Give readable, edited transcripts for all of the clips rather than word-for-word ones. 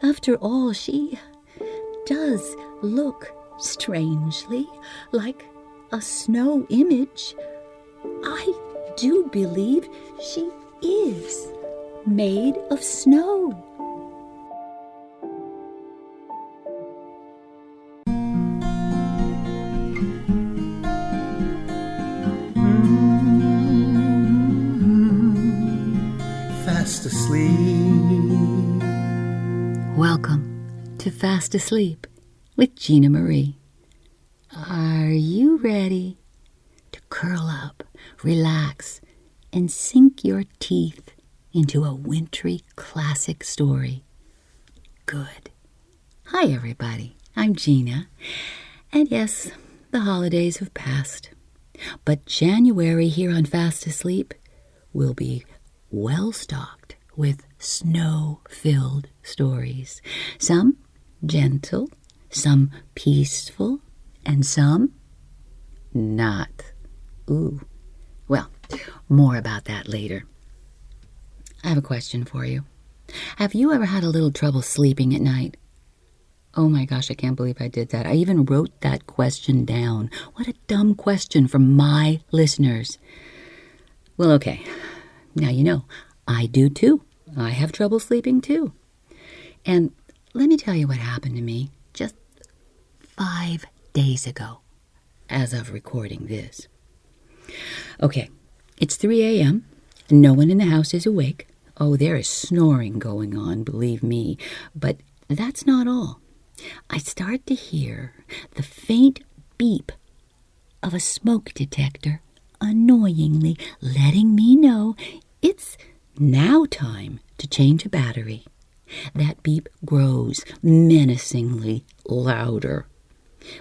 After all, she does look strangely like a snow image. I do believe she is made of snow. Fast asleep. Welcome to Fast Asleep with Gina Marie. Are you ready to curl up, relax, and sink your teeth into a wintry classic story? Good. Hi, everybody. I'm Gina. And yes, the holidays have passed. But January here on Fast Asleep will be well-stocked with snow-filled stories. Some gentle, some peaceful, and some not. Ooh. Well, more about that later. I have a question for you. Have you ever had a little trouble sleeping at night? Oh my gosh, I can't believe I did that. I even wrote that question down. What a dumb question from my listeners. Well, okay. Now you know, I do too. I have trouble sleeping too. And let me tell you what happened to me just 5 days ago, as of recording this. Okay, it's 3 a.m. No one in the house is awake. Oh, there is snoring going on, believe me. But that's not all. I start to hear the faint beep of a smoke detector annoyingly letting me know it's now time to change a battery. That beep grows menacingly louder.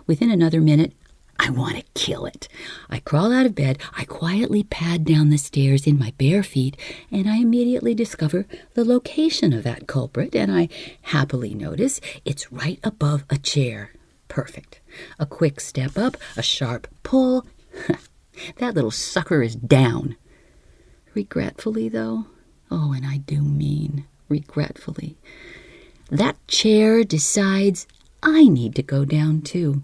Within another minute, I want to kill it. I crawl out of bed, I quietly pad down the stairs in my bare feet, and I immediately discover the location of that culprit, and I happily notice it's right above a chair. Perfect. A quick step up, a sharp pull. That little sucker is down. Regretfully, though, oh, and I do mean regretfully, that chair decides I need to go down too.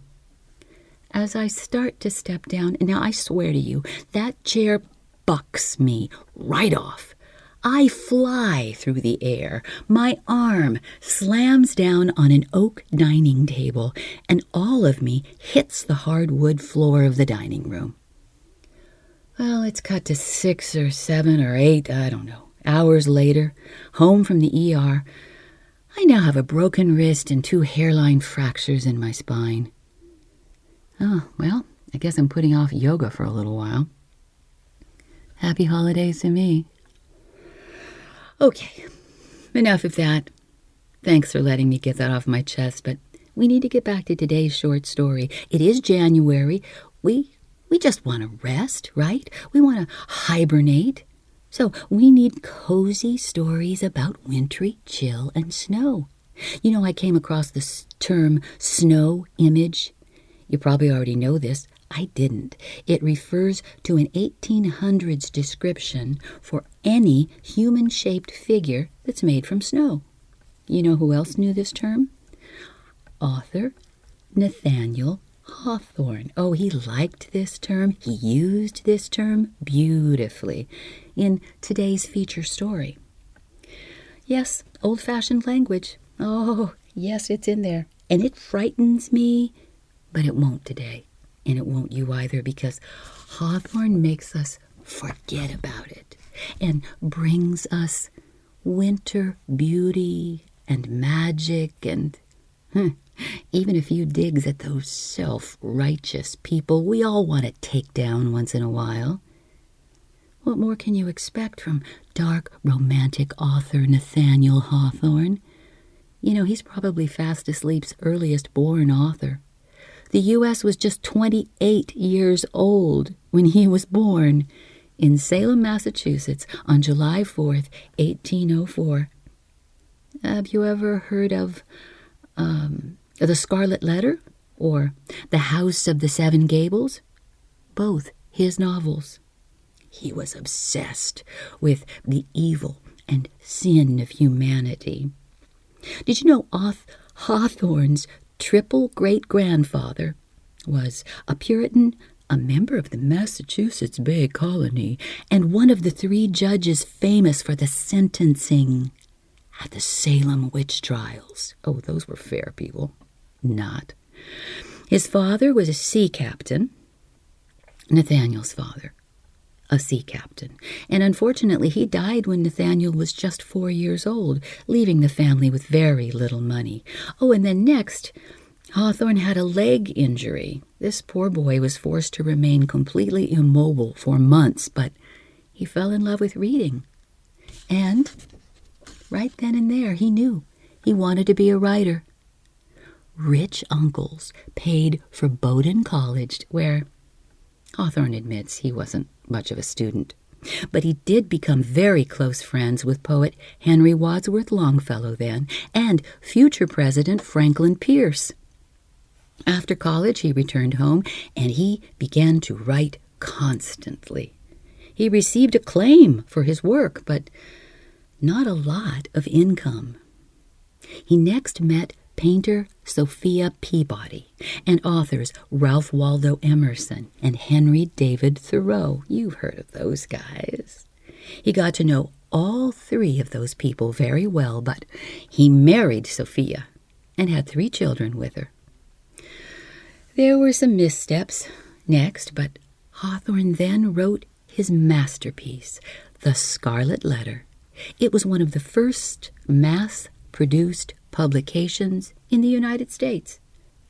As I start to step down, and now I swear to you, that chair bucks me right off. I fly through the air. My arm slams down on an oak dining table, and all of me hits the hardwood floor of the dining room. Well, it's cut to 6 or 7 or 8, I don't know, hours later, home from the ER. I now have a broken wrist and 2 hairline fractures in my spine. Oh, well, I guess I'm putting off yoga for a little while. Happy holidays to me. Okay, enough of that. Thanks for letting me get that off my chest, but we need to get back to today's short story. It is January. We just want to rest, right? We want to hibernate. So we need cozy stories about wintry chill and snow. You know, I came across this term snow image. You probably already know this. I didn't. It refers to an 1800s description for any human-shaped figure that's made from snow. You know who else knew this term? Author Nathaniel Hawthorne. Oh, he liked this term. He used this term beautifully in today's feature story. Yes, old-fashioned language. Oh, yes, it's in there. And it frightens me. But it won't today, and it won't you either, because Hawthorne makes us forget about it and brings us winter beauty and magic and even a few digs at those self-righteous people we all want to take down once in a while. What more can you expect from dark, romantic author Nathaniel Hawthorne? You know, he's probably Fast Asleep's earliest born author. The U.S. was just 28 years old when he was born in Salem, Massachusetts on July 4th, 1804. Have you ever heard of The Scarlet Letter or The House of the Seven Gables? Both his novels. He was obsessed with the evil and sin of humanity. Did you know Hawthorne's triple great-grandfather was a Puritan, a member of the Massachusetts Bay Colony, and one of the 3 judges famous for the sentencing at the Salem witch trials? Oh, those were fair, people. Not. His father was a sea captain, Nathaniel's father, a sea captain. And unfortunately, he died when Nathaniel was just 4 years old, leaving the family with very little money. Oh, and then next, Hawthorne had a leg injury. This poor boy was forced to remain completely immobile for months, but he fell in love with reading. And right then and there, he knew he wanted to be a writer. Rich uncles paid for Bowdoin College, where Hawthorne admits he wasn't much of a student. But he did become very close friends with poet Henry Wadsworth Longfellow then, and future President Franklin Pierce. After college, he returned home, and he began to write constantly. He received acclaim for his work, but not a lot of income. He next met painter Sophia Peabody and authors Ralph Waldo Emerson and Henry David Thoreau. You've heard of those guys. He got to know all 3 of those people very well, but he married Sophia and had 3 children with her. There were some missteps next, but Hawthorne then wrote his masterpiece, The Scarlet Letter. It was one of the first mass-produced publications in the United States,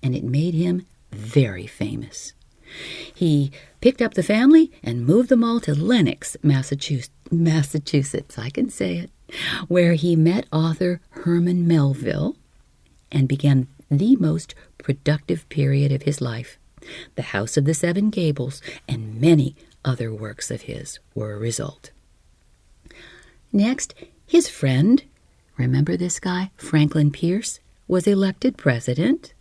and it made him very famous. He picked up the family and moved them all to Lenox, Massachusetts, I can say it, where he met author Herman Melville and began the most productive period of his life. The House of the Seven Gables and many other works of his were a result. Next, his friend, remember this guy, Franklin Pierce, was elected president,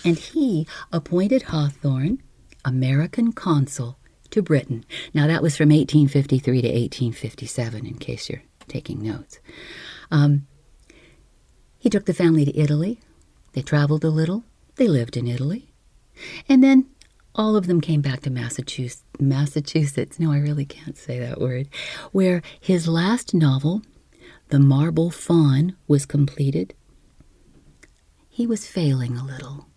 and he appointed Hawthorne American consul to Britain. Now, that was from 1853 to 1857, in case you're taking notes. He took the family to Italy. They traveled a little. They lived in Italy. And then all of them came back to Massachusetts. No, I really can't say that word. Where his last novel, The Marble Faun, was completed. He was failing a little.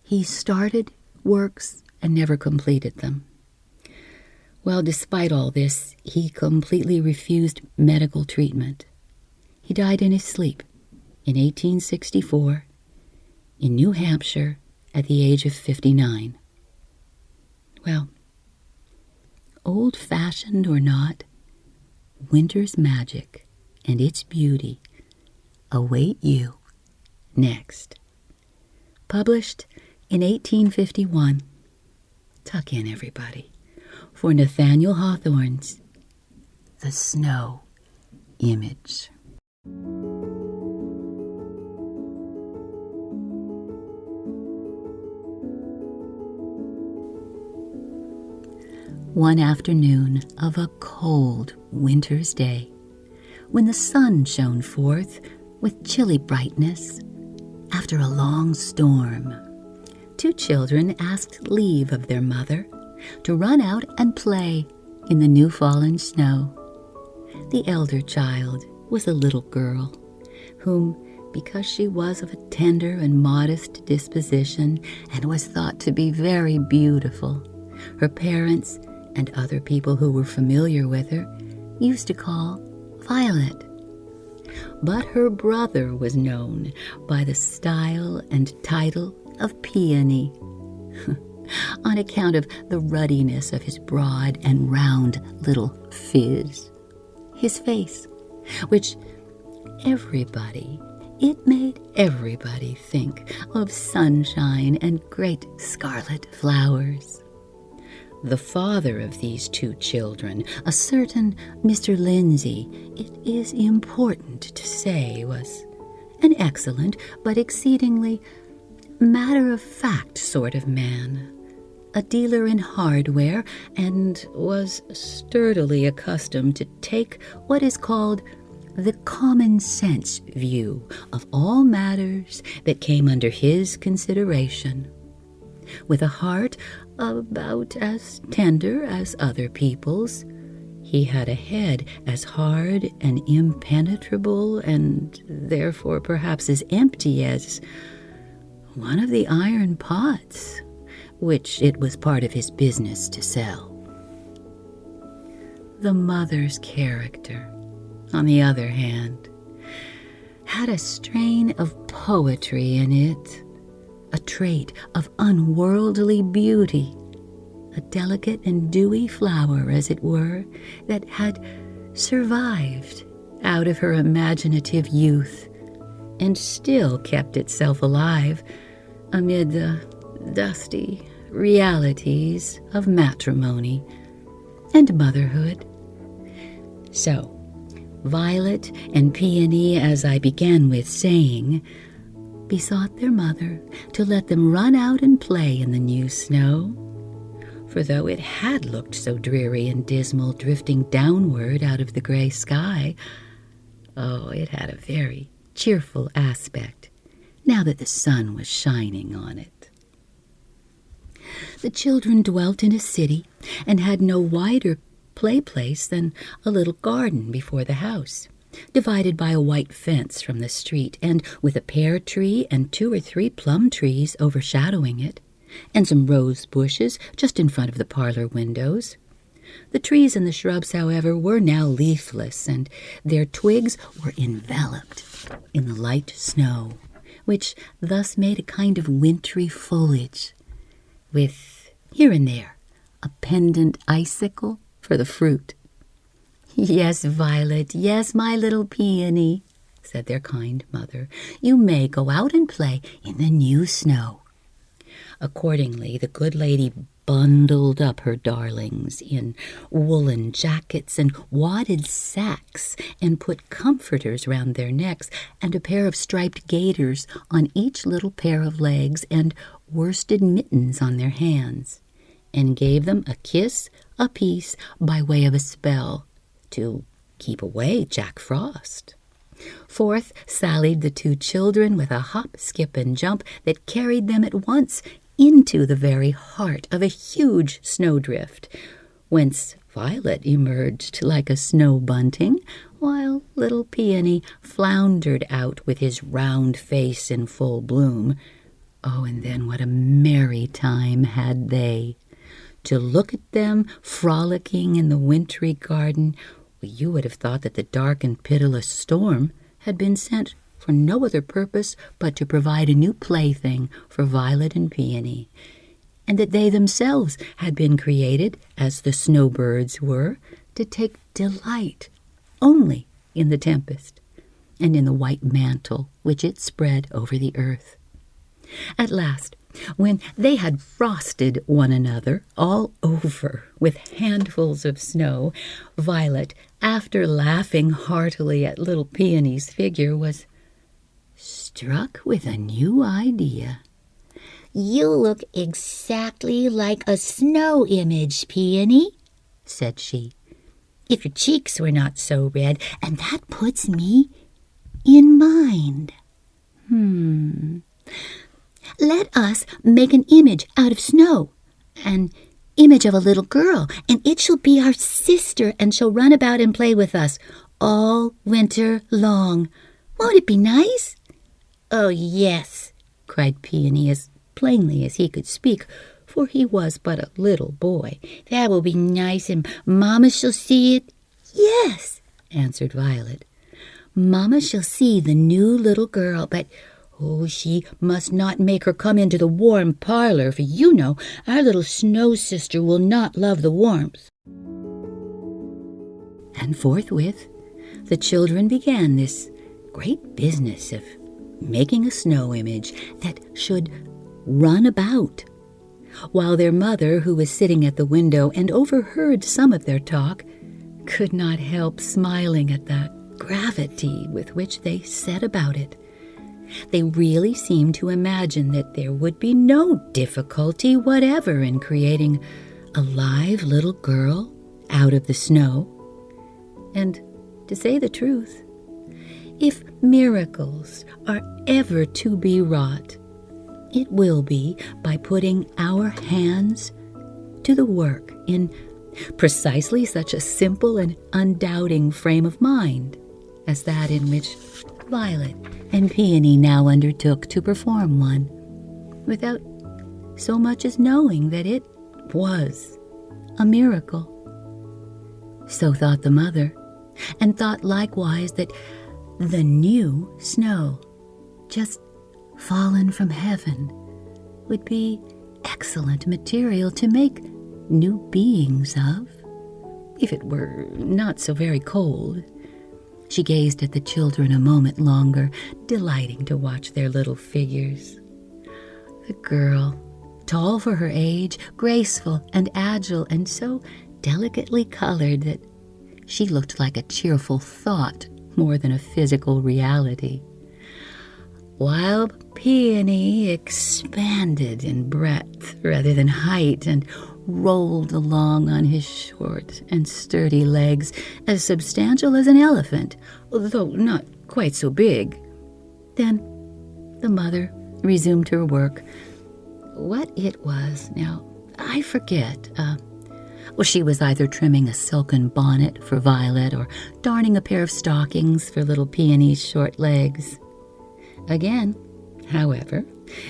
He started works and never completed them. Well, despite all this, he completely refused medical treatment. He died in his sleep in 1864 in New Hampshire at the age of 59. Well, old-fashioned or not, winter's magic and its beauty await you next. Published in 1851. Tuck in, everybody, for Nathaniel Hawthorne's The Snow Image. One afternoon of a cold winter's day, when the sun shone forth with chilly brightness after a long storm, 2 children asked leave of their mother to run out and play in the new-fallen snow. The elder child was a little girl, whom, because she was of a tender and modest disposition and was thought to be very beautiful, her parents and other people who were familiar with her used to call Violet. But her brother was known by the style and title of Peony, on account of the ruddiness of his broad and round little phiz. His face, which it made everybody think of sunshine and great scarlet flowers. The father of these 2 children, a certain Mr. Lindsay, it is important to say, was an excellent but exceedingly matter-of-fact sort of man, a dealer in hardware, and was sturdily accustomed to take what is called the common sense view of all matters that came under his consideration. With a heart about as tender as other people's, he had a head as hard and impenetrable, and therefore perhaps as empty as one of the iron pots which it was part of his business to sell. The mother's character, on the other hand, had a strain of poetry in it, a trait of unworldly beauty, a delicate and dewy flower, as it were, that had survived out of her imaginative youth and still kept itself alive amid the dusty realities of matrimony and motherhood. So, Violet and Peony, as I began with saying, besought their mother to let them run out and play in the new snow. For though it had looked so dreary and dismal drifting downward out of the gray sky, it had a very cheerful aspect now that the sun was shining on it. The children dwelt in a city and had no wider play place than a little garden before the house, divided by a white fence from the street, and with a pear tree and 2 or 3 plum trees overshadowing it, and some rose bushes just in front of the parlor windows. The trees and the shrubs, however, were now leafless, and their twigs were enveloped in the light snow, which thus made a kind of wintry foliage, with, here and there, a pendant icicle for the fruit. "Yes, Violet, yes, my little Peony," said their kind mother. "You may go out and play in the new snow." Accordingly, the good lady bundled up her darlings in woolen jackets and wadded sacks, and put comforters round their necks, and a pair of striped gaiters on each little pair of legs, and worsted mittens on their hands, and gave them a kiss apiece by way of a spell, to keep away Jack Frost. Forth sallied the 2 children with a hop, skip, and jump that carried them at once into the very heart of a huge snowdrift, whence Violet emerged like a snow bunting, while little Peony floundered out with his round face in full bloom. And then what a merry time had they! To look at them frolicking in the wintry garden, you would have thought that the dark and pitiless storm had been sent for no other purpose but to provide a new plaything for Violet and Peony, and that they themselves had been created, as the snowbirds were, to take delight only in the tempest and in the white mantle which it spread over the earth. At last, when they had frosted one another all over with handfuls of snow, Violet, after laughing heartily at little Peony's figure, was struck with a new idea. "You look exactly like a snow image, Peony," said she, "if your cheeks were not so red, and that puts me in mind. Let us make an image out of snow, an image of a little girl, and it shall be our sister, and shall run about and play with us all winter long. Won't it be nice?" "Oh, yes," cried Peony as plainly as he could speak, for he was but a little boy. "That will be nice, and Mamma shall see it." "Yes," answered Violet. "Mamma shall see the new little girl, but she must not make her come into the warm parlor, for you know our little snow sister will not love the warmth." And forthwith the children began this great business of making a snow image that should run about, while their mother, who was sitting at the window and overheard some of their talk, could not help smiling at the gravity with which they set about it. They really seemed to imagine that there would be no difficulty whatever in creating a live little girl out of the snow. And, to say the truth, if miracles are ever to be wrought, it will be by putting our hands to the work in precisely such a simple and undoubting frame of mind as that in which Violet and Peony now undertook to perform one, without so much as knowing that it was a miracle. So thought the mother, and thought likewise that the new snow, just fallen from heaven, would be excellent material to make new beings of, if it were not so very cold. She gazed at the children a moment longer, delighting to watch their little figures. The girl, tall for her age, graceful and agile, and so delicately colored that she looked like a cheerful thought more than a physical reality, while Peony expanded in breadth rather than height and rolled along on his short and sturdy legs, as substantial as an elephant, though not quite so big. Then the mother resumed her work. What it was now, I forget. She was either trimming a silken bonnet for Violet or darning a pair of stockings for little Peony's short legs. Again, however,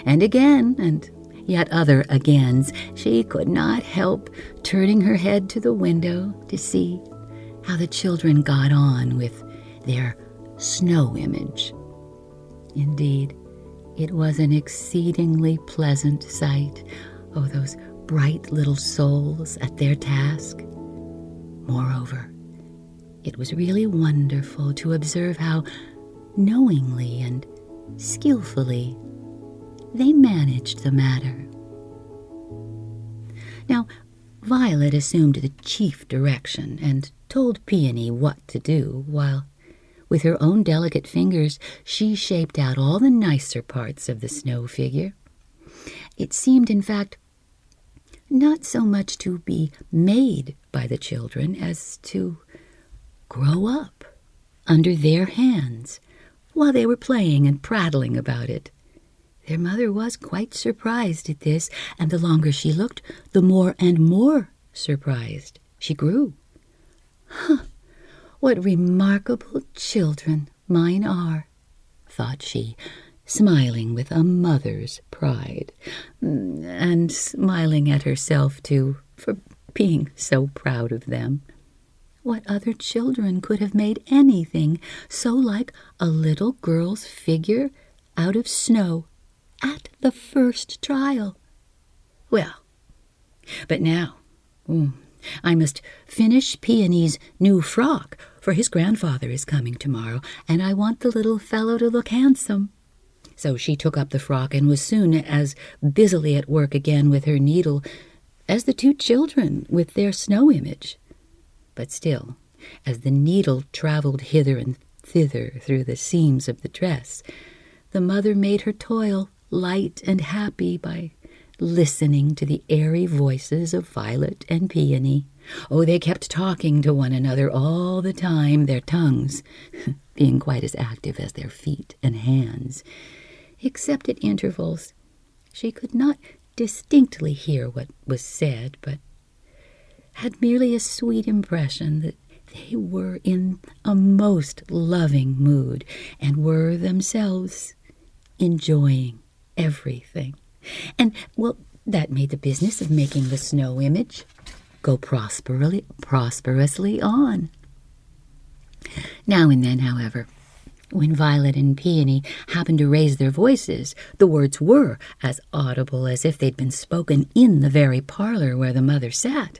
and again, and yet other agains, she could not help turning her head to the window to see how the children got on with their snow image. Indeed, it was an exceedingly pleasant sight. Oh, those bright little souls at their task. Moreover, it was really wonderful to observe how knowingly and skillfully they managed the matter. Now, Violet assumed the chief direction and told Peony what to do, while with her own delicate fingers she shaped out all the nicer parts of the snow figure. It seemed, in fact, not so much to be made by the children as to grow up under their hands while they were playing and prattling about it. Their mother was quite surprised at this, and the longer she looked, the more and more surprised she grew. What remarkable children mine are, thought she, smiling with a mother's pride, and smiling at herself, too, for being so proud of them. What other children could have made anything so like a little girl's figure out of snow at the first trial? Well, but now I must finish Peony's new frock, for his grandfather is coming tomorrow, and I want the little fellow to look handsome. So she took up the frock and was soon as busily at work again with her needle as the two children with their snow image. But still, as the needle traveled hither and thither through the seams of the dress, the mother made her toil light and happy by listening to the airy voices of Violet and Peony. Oh, they kept talking to one another all the time, their tongues being quite as active as their feet and hands. Except at intervals, she could not distinctly hear what was said, but had merely a sweet impression that they were in a most loving mood and were themselves enjoying everything. And, well, that made the business of making the snow image go prosperously on. Now and then, however, when Violet and Peony happened to raise their voices, the words were as audible as if they'd been spoken in the very parlor where the mother sat.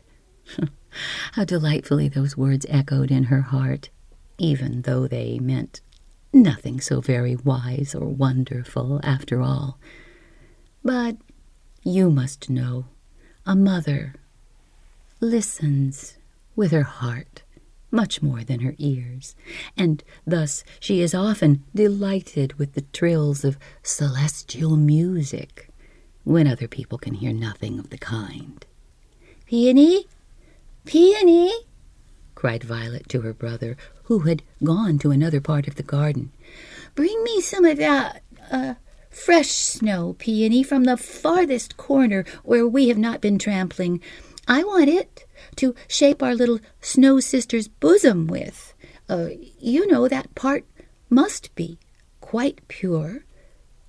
How delightfully those words echoed in her heart, even though they meant nothing so very wise or wonderful after all. But you must know, a mother listens with her heart much more than her ears, and thus she is often delighted with the trills of celestial music when other people can hear nothing of the kind. "Peony, Peony," cried Violet to her brother, who had gone to another part of the garden. Bring me some of that fresh snow, Peony, from the farthest corner where we have not been trampling. I want it to shape our little snow sister's bosom with. You know, that part must be quite pure,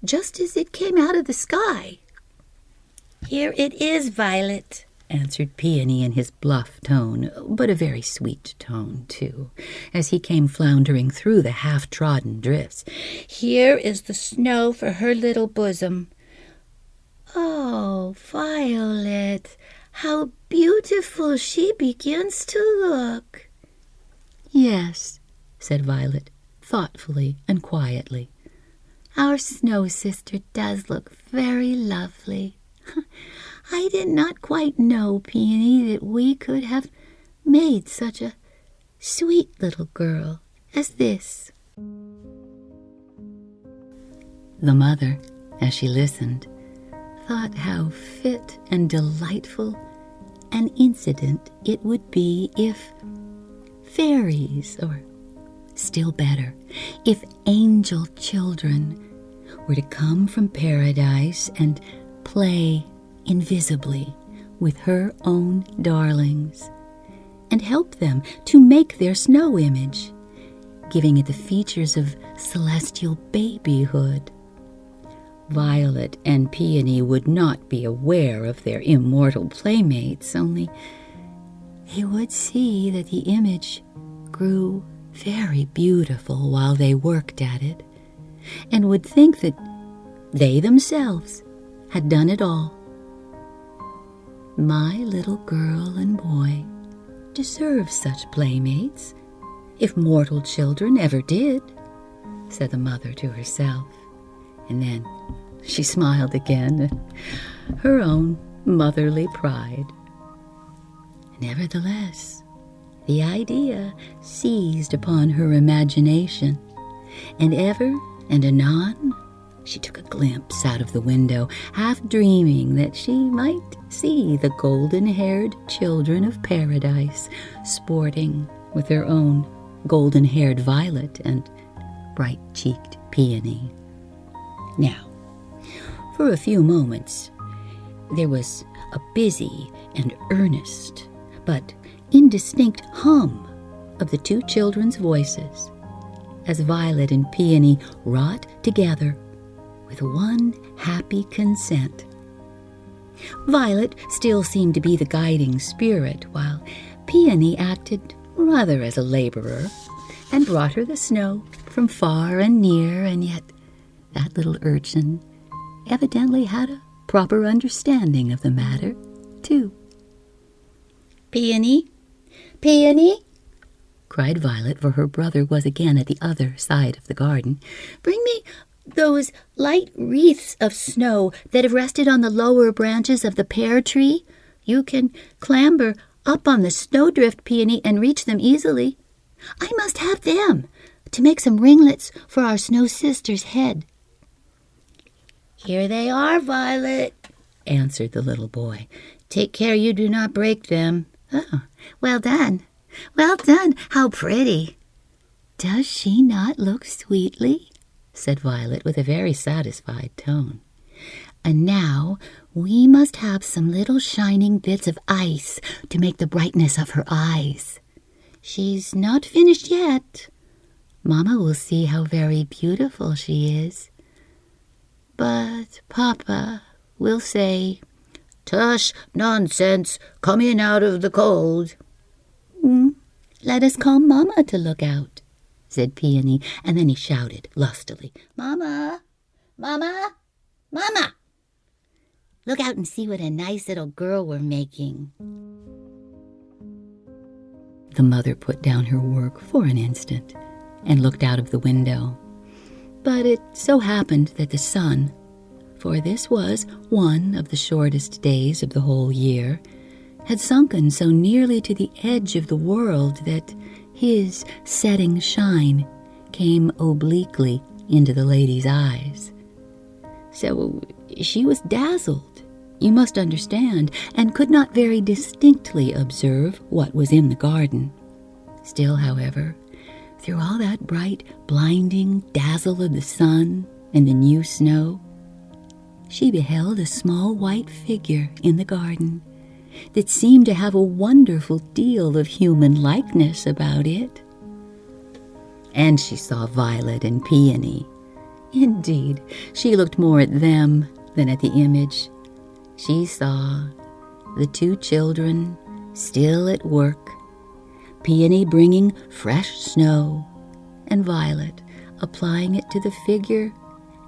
just as it came out of the sky." "Here it is, Violet," answered Peony in his bluff tone, but a very sweet tone, too, as he came floundering through the half-trodden drifts. "Here is the snow for her little bosom." "Oh, Violet, how beautiful she begins to look." "Yes," said Violet, thoughtfully and quietly. "Our snow sister does look very lovely. I did not quite know, Peony, that we could have made such a sweet little girl as this." The mother, as she listened, thought how fit and delightful an incident it would be if fairies, or still better, if angel children, were to come from paradise and play invisibly with her own darlings, and help them to make their snow image, giving it the features of celestial babyhood. Violet and Peony would not be aware of their immortal playmates, only they would see that the image grew very beautiful while they worked at it, and would think that they themselves had done it all. My little girl and boy deserve such playmates, if mortal children ever did, said the mother to herself, and then she smiled again at her own motherly pride. Nevertheless, the idea seized upon her imagination, and ever and anon she took a glimpse out of the window, half dreaming that she might see the golden-haired children of paradise sporting with their own golden-haired Violet and bright-cheeked Peony. Now, for a few moments, there was a busy and earnest, but indistinct hum of the two children's voices, as Violet and Peony wrought together with one happy consent. Violet still seemed to be the guiding spirit, while Peony acted rather as a laborer, and brought her the snow from far and near, and yet that little urchin evidently had a proper understanding of the matter, too. "Peony, Peony," cried Violet, for her brother was again at the other side of the garden, "bring me those light wreaths of snow that have rested on the lower branches of the pear tree. You can clamber up on the snowdrift, Peony, and reach them easily. I must have them to make some ringlets for our snow sister's head." "Here they are, Violet," answered the little boy. "Take care you do not break them." "Oh, well done, well done, how pretty." "Does she not look sweetly?" said Violet with a very satisfied tone. "And now we must have some little shining bits of ice to make the brightness of her eyes. She's not finished yet. Mamma will see how very beautiful she is. But Papa will say, 'Tush, nonsense, coming out of the cold.'" "Let us call Mamma to look out," said Peony, and then he shouted lustily, "Mamma, Mamma, Mamma! Look out and see what a nice little girl we're making." The mother put down her work for an instant and looked out of the window. But it so happened that the sun, for this was one of the shortest days of the whole year, had sunken so nearly to the edge of the world that his setting shine came obliquely into the lady's eyes. So she was dazzled, you must understand, and could not very distinctly observe what was in the garden. Still, however, through all that bright, blinding dazzle of the sun and the new snow, she beheld a small white figure in the garden that seemed to have a wonderful deal of human likeness about it. And she saw Violet and Peony. Indeed, she looked more at them than at the image. She saw the two children still at work, Peony bringing fresh snow, and Violet applying it to the figure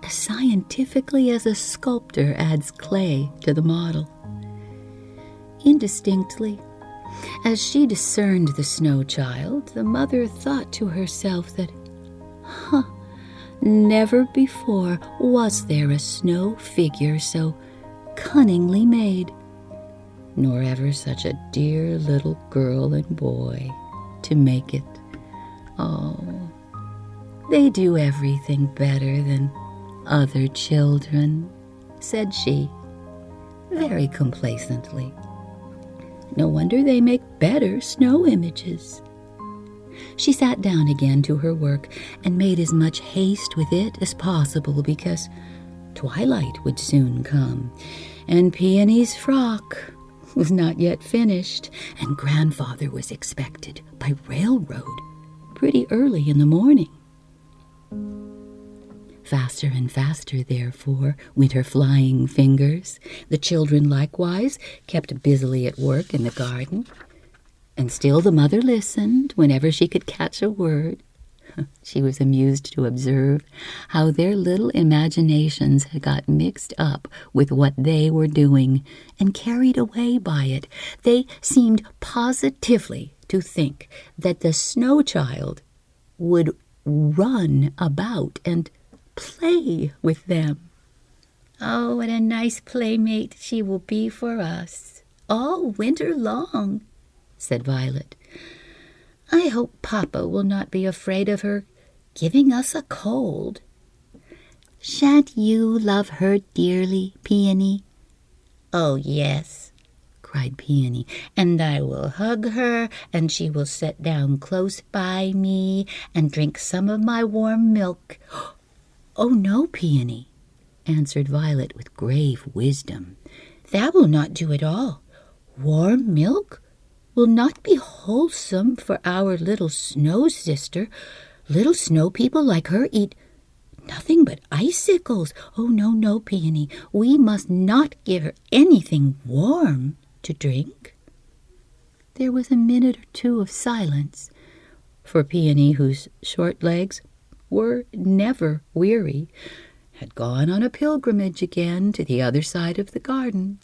as scientifically as a sculptor adds clay to the model. Indistinctly, as she discerned the snow child, the mother thought to herself that, never before was there a snow figure so cunningly made, nor ever such a dear little girl and boy to make it. Oh, they do everything better than other children, said she, very complacently. No wonder they make better snow images. She sat down again to her work and made as much haste with it as possible because twilight would soon come, and Peony's frock was not yet finished, and Grandfather was expected by railroad pretty early in the morning. Faster and faster, therefore, went her flying fingers. The children likewise kept busily at work in the garden, and still the mother listened whenever she could catch a word. She was amused to observe how their little imaginations had got mixed up with what they were doing and carried away by it. They seemed positively to think that the snow child would run about and play with them. Oh, what a nice playmate she will be for us all winter long, said Violet. I hope Papa will not be afraid of her giving us a cold. Shan't you love her dearly, Peony? Oh, yes, cried Peony, and I will hug her, and she will sit down close by me and drink some of my warm milk. Oh, no, Peony, answered Violet with grave wisdom. That will not do at all. Warm milk will not be wholesome for our little snow sister. Little snow people like her eat nothing but icicles. Oh, no, no, Peony. We must not give her anything warm to drink. There was a minute or two of silence, for Peony, whose short legs were never weary, had gone on a pilgrimage again to the other side of the garden.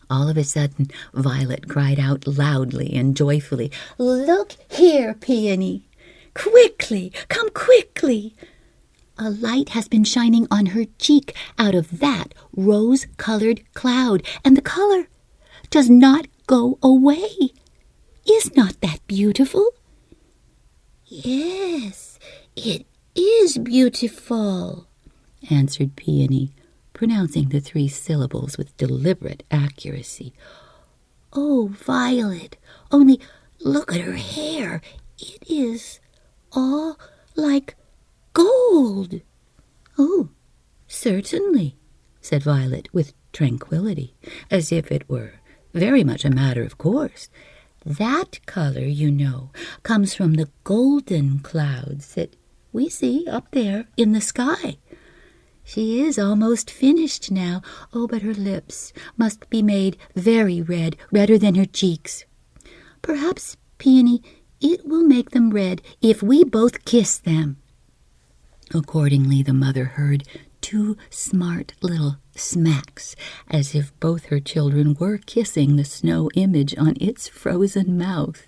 All of a sudden, Violet cried out loudly and joyfully, Look here, Peony! Quickly! Come quickly! A light has been shining on her cheek out of that rose-colored cloud, and the color does not go away. Is not that beautiful? Yes, it is beautiful, answered Peony, pronouncing the 3 syllables with deliberate accuracy. Oh, Violet, only look at her hair. It is all like gold. Oh, certainly, said Violet with tranquillity, as if it were very much a matter of course. That color, you know, comes from the golden clouds that we see up there in the sky. She is almost finished now. Oh, but her lips must be made very red, redder than her cheeks. Perhaps, Peony, it will make them red if we both kiss them. Accordingly, the mother heard 2 smart little smacks, as if both her children were kissing the snow image on its frozen mouth.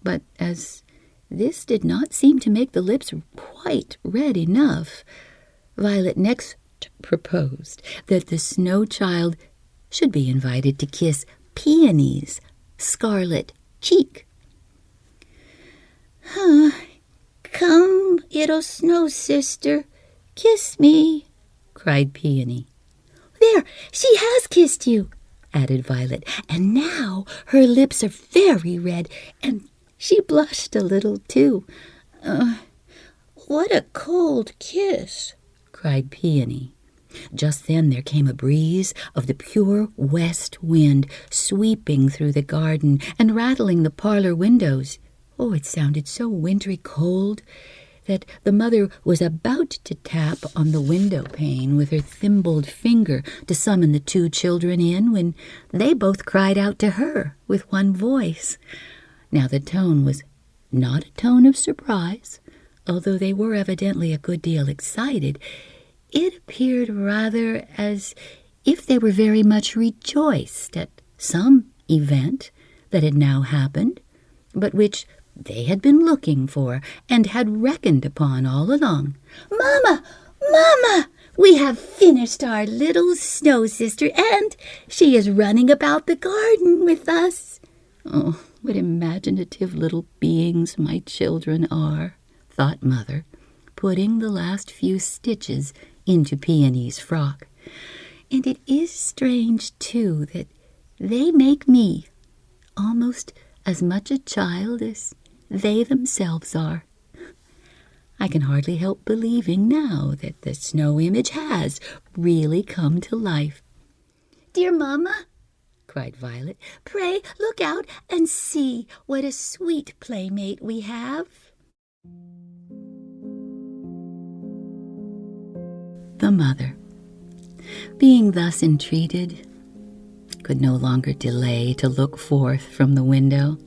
But as this did not seem to make the lips quite red enough, Violet next proposed that the snow child should be invited to kiss Peony's scarlet cheek. Come, little snow sister, kiss me, cried Peony. There, she has kissed you, added Violet, and now her lips are very red, and she blushed a little too. What a cold kiss, cried Peony. Just then there came a breeze of the pure west wind sweeping through the garden and rattling the parlor windows. Oh, it sounded so wintry cold that the mother was about to tap on the window pane with her thimbled finger to summon the two children in when they both cried out to her with one voice. Now the tone was not a tone of surprise, although they were evidently a good deal excited. It appeared rather as if they were very much rejoiced at some event that had now happened, but which they had been looking for and had reckoned upon all along. "Mamma! Mamma! We have finished our little snow sister, and she is running about the garden with us." "Oh, what imaginative little beings my children are," thought Mother, putting the last few stitches into Peony's frock. "And it is strange, too, that they make me almost as much a child as they themselves are. I can hardly help believing now that the snow image has really come to life." "Dear Mamma," cried Violet, "pray look out and see what a sweet playmate we have." The mother, being thus entreated, could no longer delay to look forth from the window.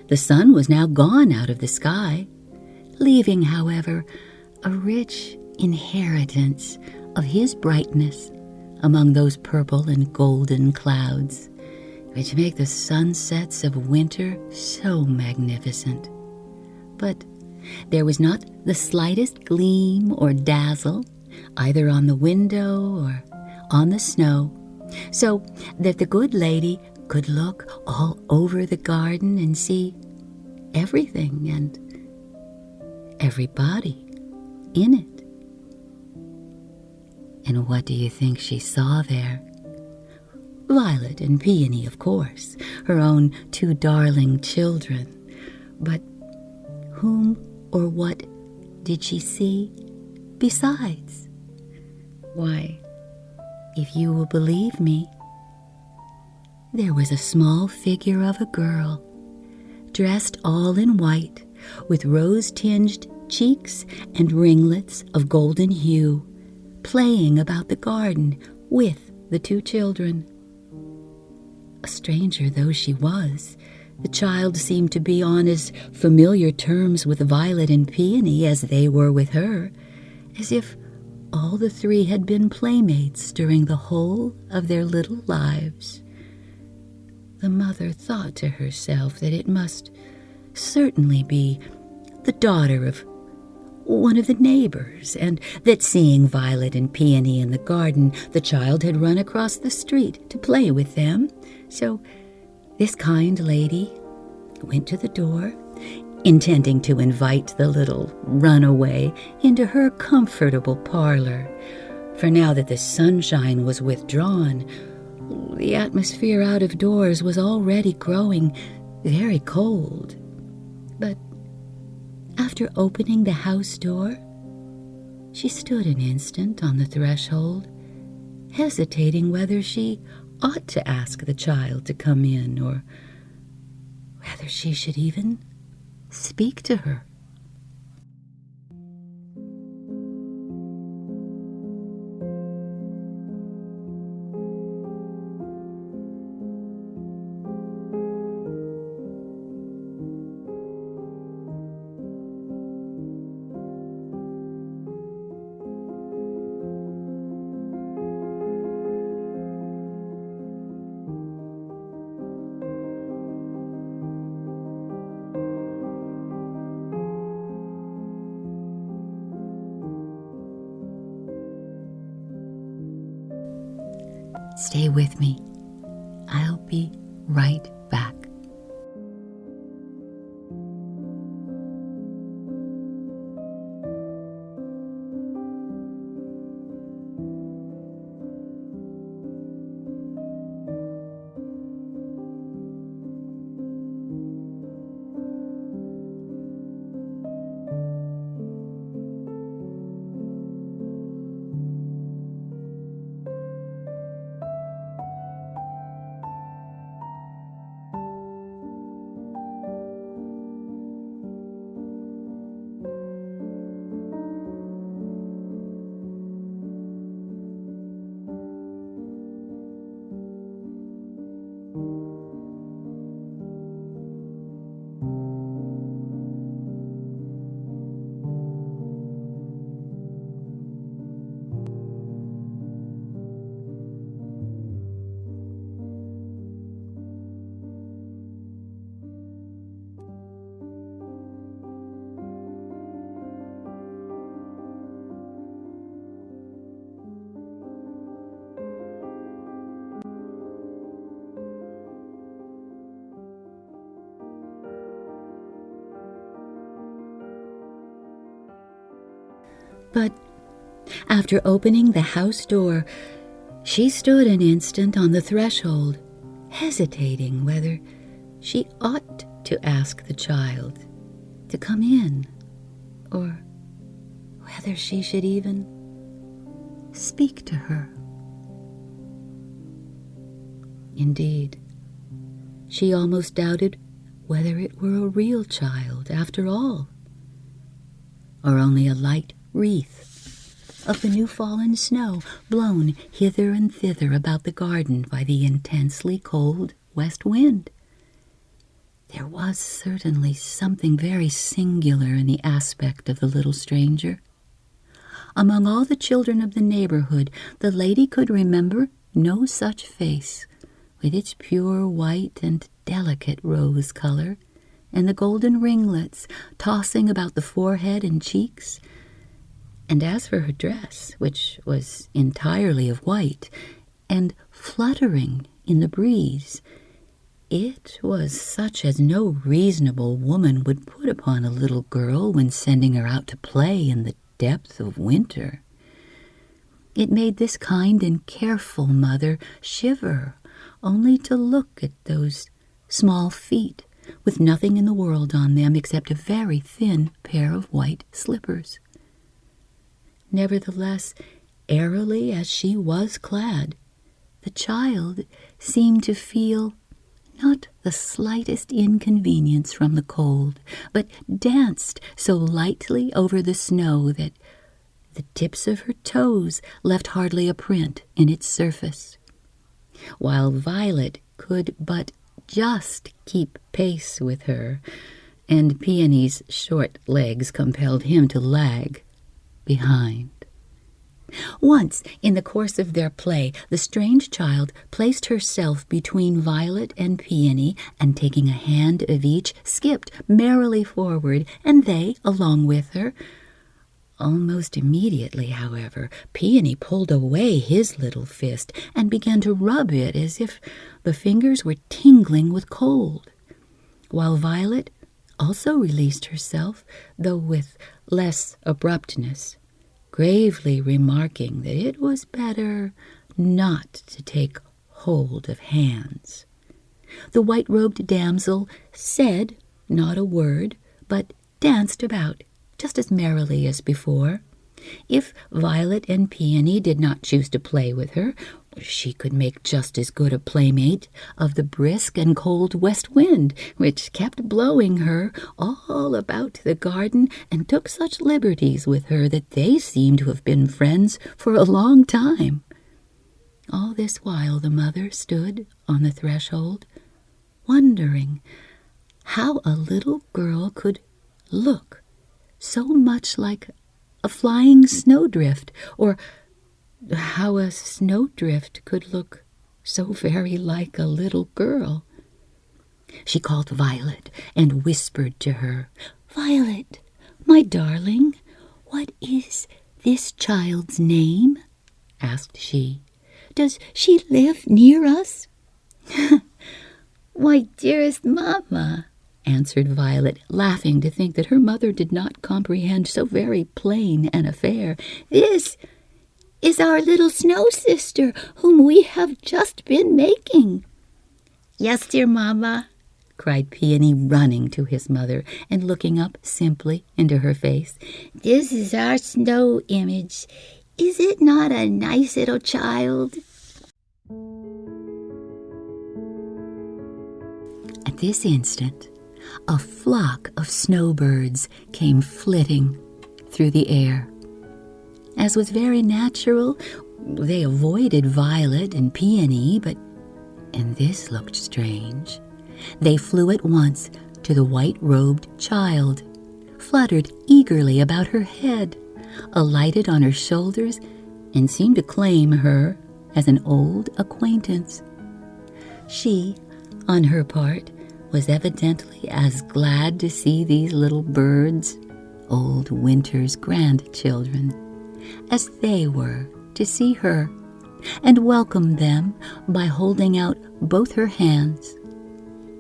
The sun was now gone out of the sky, leaving, however, a rich inheritance of his brightness among those purple and golden clouds, which make the sunsets of winter so magnificent. But there was not the slightest gleam or dazzle, either on the window or on the snow, so that the good lady could look all over the garden and see everything and everybody in it. And what do you think she saw there? Violet and Peony, of course, her own two darling children. But whom or what did she see besides? Why, if you will believe me, there was a small figure of a girl, dressed all in white, with rose-tinged cheeks and ringlets of golden hue, playing about the garden with the two children. A stranger though she was, the child seemed to be on as familiar terms with Violet and Peony as they were with her, as if all the three had been playmates during the whole of their little lives. The mother thought to herself that it must certainly be the daughter of one of the neighbors, and that seeing Violet and Peony in the garden, the child had run across the street to play with them. So this kind lady went to the door, intending to invite the little runaway into her comfortable parlor. For now that the sunshine was withdrawn, the atmosphere out of doors was already growing very cold. But after opening the house door, she stood an instant on the threshold, hesitating whether she ought to ask the child to come in, or whether she should even speak to her. Stay with me. I'll be right back. But after opening the house door, she stood an instant on the threshold, hesitating whether she ought to ask the child to come in, or whether she should even speak to her. Indeed, she almost doubted whether it were a real child after all, or only a light wreath of the new-fallen snow blown hither and thither about the garden by the intensely cold west wind. There was certainly something very singular in the aspect of the little stranger. Among all the children of the neighborhood, the lady could remember no such face, with its pure white and delicate rose color, and the golden ringlets tossing about the forehead and cheeks. And as for her dress, which was entirely of white, and fluttering in the breeze, it was such as no reasonable woman would put upon a little girl when sending her out to play in the depth of winter. It made this kind and careful mother shiver only to look at those small feet with nothing in the world on them except a very thin pair of white slippers. Nevertheless, airily as she was clad, the child seemed to feel not the slightest inconvenience from the cold, but danced so lightly over the snow that the tips of her toes left hardly a print in its surface, while Violet could but just keep pace with her, and Peony's short legs compelled him to lag behind. Once, in the course of their play, the strange child placed herself between Violet and Peony, and taking a hand of each, skipped merrily forward, and they along with her. Almost immediately, however, Peony pulled away his little fist and began to rub it as if the fingers were tingling with cold, while Violet also released herself, though with less abruptness, gravely remarking that it was better not to take hold of hands. The white-robed damsel said not a word, but danced about just as merrily as before. If Violet and Peony did not choose to play with her, she could make just as good a playmate of the brisk and cold west wind, which kept blowing her all about the garden and took such liberties with her that they seemed to have been friends for a long time. All this while the mother stood on the threshold, wondering how a little girl could look so much like a flying snowdrift, or how a snowdrift could look so very like a little girl. She called Violet and whispered to her, "Violet, my darling, what is this child's name?" asked she. "Does she live near us?" "Why, dearest mamma," answered Violet, laughing to think that her mother did not comprehend so very plain an affair, "this is our little snow sister, whom we have just been making." "Yes, dear mamma," cried Peony, running to his mother and looking up simply into her face. "This is our snow image. Is it not a nice little child?" At this instant, a flock of snowbirds came flitting through the air. As was very natural, they avoided Violet and Peony, and this looked strange, they flew at once to the white-robed child, fluttered eagerly about her head, alighted on her shoulders, and seemed to claim her as an old acquaintance. She, on her part, was evidently as glad to see these little birds, old winter's grandchildren, as they were to see her, and welcomed them by holding out both her hands.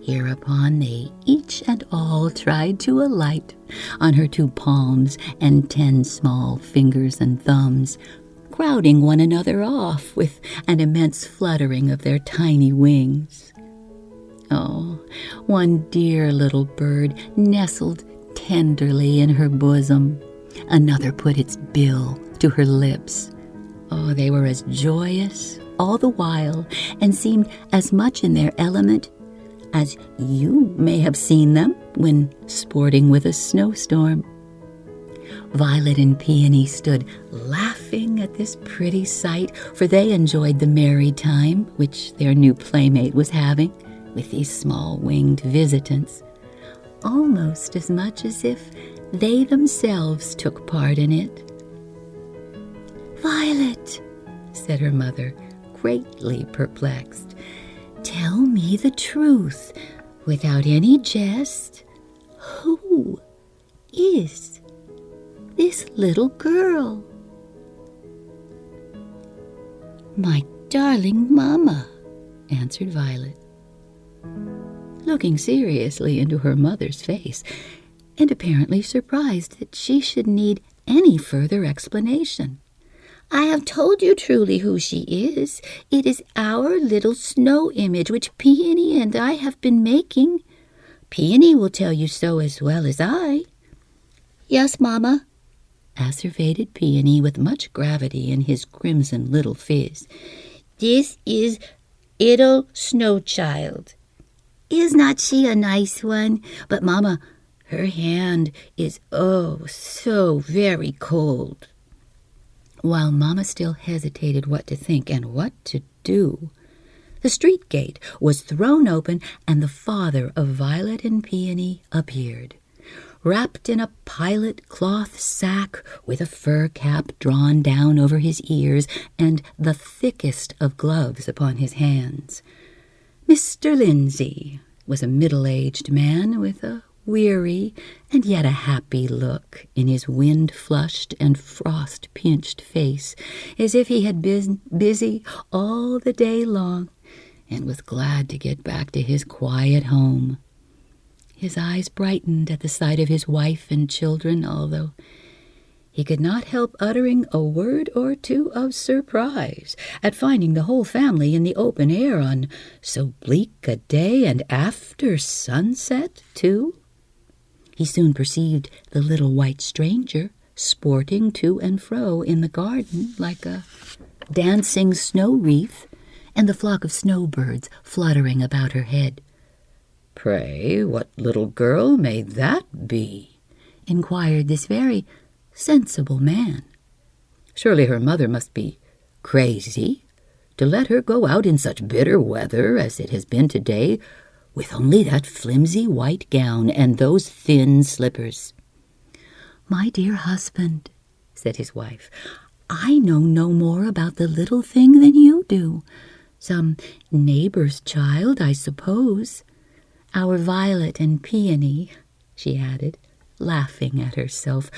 Hereupon they each and all tried to alight on her 2 palms and 10 small fingers and thumbs, crowding one another off with an immense fluttering of their tiny wings. Oh, one dear little bird nestled tenderly in her bosom. Another put its bill to her lips. Oh, they were as joyous all the while and seemed as much in their element as you may have seen them when sporting with a snowstorm. Violet and Peony stood laughing at this pretty sight, for they enjoyed the merry time which their new playmate was having with these small winged visitants, almost as much as if they themselves took part in it. "Violet," said her mother, greatly perplexed, "tell me the truth, without any jest. Who is this little girl?" "My darling mamma," answered Violet, looking seriously into her mother's face, and apparently surprised that she should need any further explanation. "I have told you truly who she is. It is our little snow image which Peony and I have been making. Peony will tell you so as well as I." "Yes, Mamma," asseverated Peony with much gravity in his crimson little phiz. "This is little snow child. Is not she a nice one? But, Mamma, her hand is oh so very cold." While Mamma still hesitated what to think and what to do, the street gate was thrown open and the father of Violet and Peony appeared, wrapped in a pilot cloth sack with a fur cap drawn down over his ears and the thickest of gloves upon his hands. Mr. Lindsay was a middle-aged man with a weary and yet a happy look in his wind-flushed and frost-pinched face, as if he had been busy all the day long and was glad to get back to his quiet home. His eyes brightened at the sight of his wife and children, although he could not help uttering a word or two of surprise at finding the whole family in the open air on so bleak a day, and after sunset, too. He soon perceived the little white stranger sporting to and fro in the garden like a dancing snow wreath, and the flock of snowbirds fluttering about her head. "Pray, what little girl may that be?" inquired this very sensible man. "Surely her mother must be crazy to let her go out in such bitter weather as it has been today, with only that flimsy white gown and those thin slippers." "My dear husband," said his wife, "I know no more about the little thing than you do. Some neighbor's child, I suppose. Our Violet and Peony," she added, laughing at herself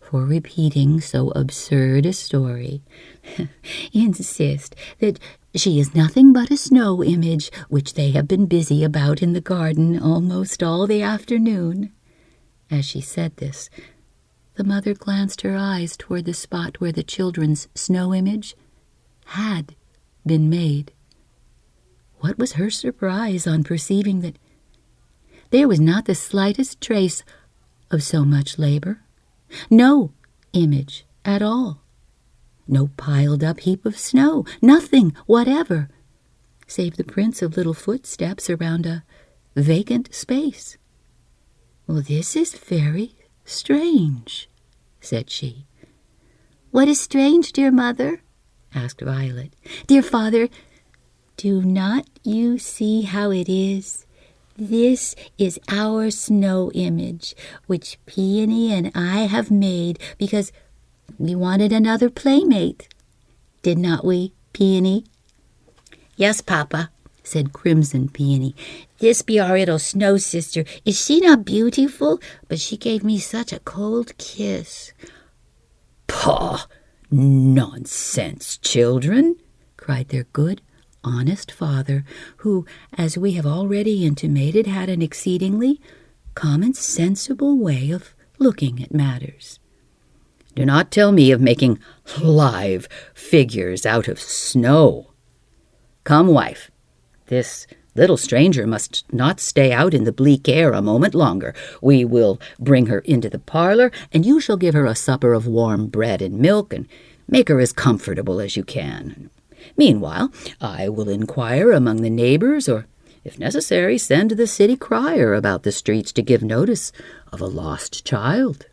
for repeating so absurd a story, "insist that she is nothing but a snow image which they have been busy about in the garden almost all the afternoon." As she said this, the mother glanced her eyes toward the spot where the children's snow image had been made. What was her surprise on perceiving that there was not the slightest trace of so much labor, no image at all, no piled-up heap of snow, nothing whatever, save the prints of little footsteps around a vacant space. "Well, this is very strange," said she. "What is strange, dear mother?" asked Violet. "Dear father, do not you see how it is? This is our snow image, which Peony and I have made because we wanted another playmate. Did not we, Peony?" "Yes, Papa," said Crimson Peony. "This be our little snow sister. Is she not beautiful? But she gave me such a cold kiss." "Paw! Nonsense, children!" cried their good, honest father, who, as we have already intimated, had an exceedingly common, sensible way of looking at matters. "Do not tell me of making live figures out of snow. Come, wife, this little stranger must not stay out in the bleak air a moment longer. We will bring her into the parlor, and you shall give her a supper of warm bread and milk, and make her as comfortable as you can. Meanwhile, I will inquire among the neighbors, or, if necessary, send the city crier about the streets to give notice of a lost child."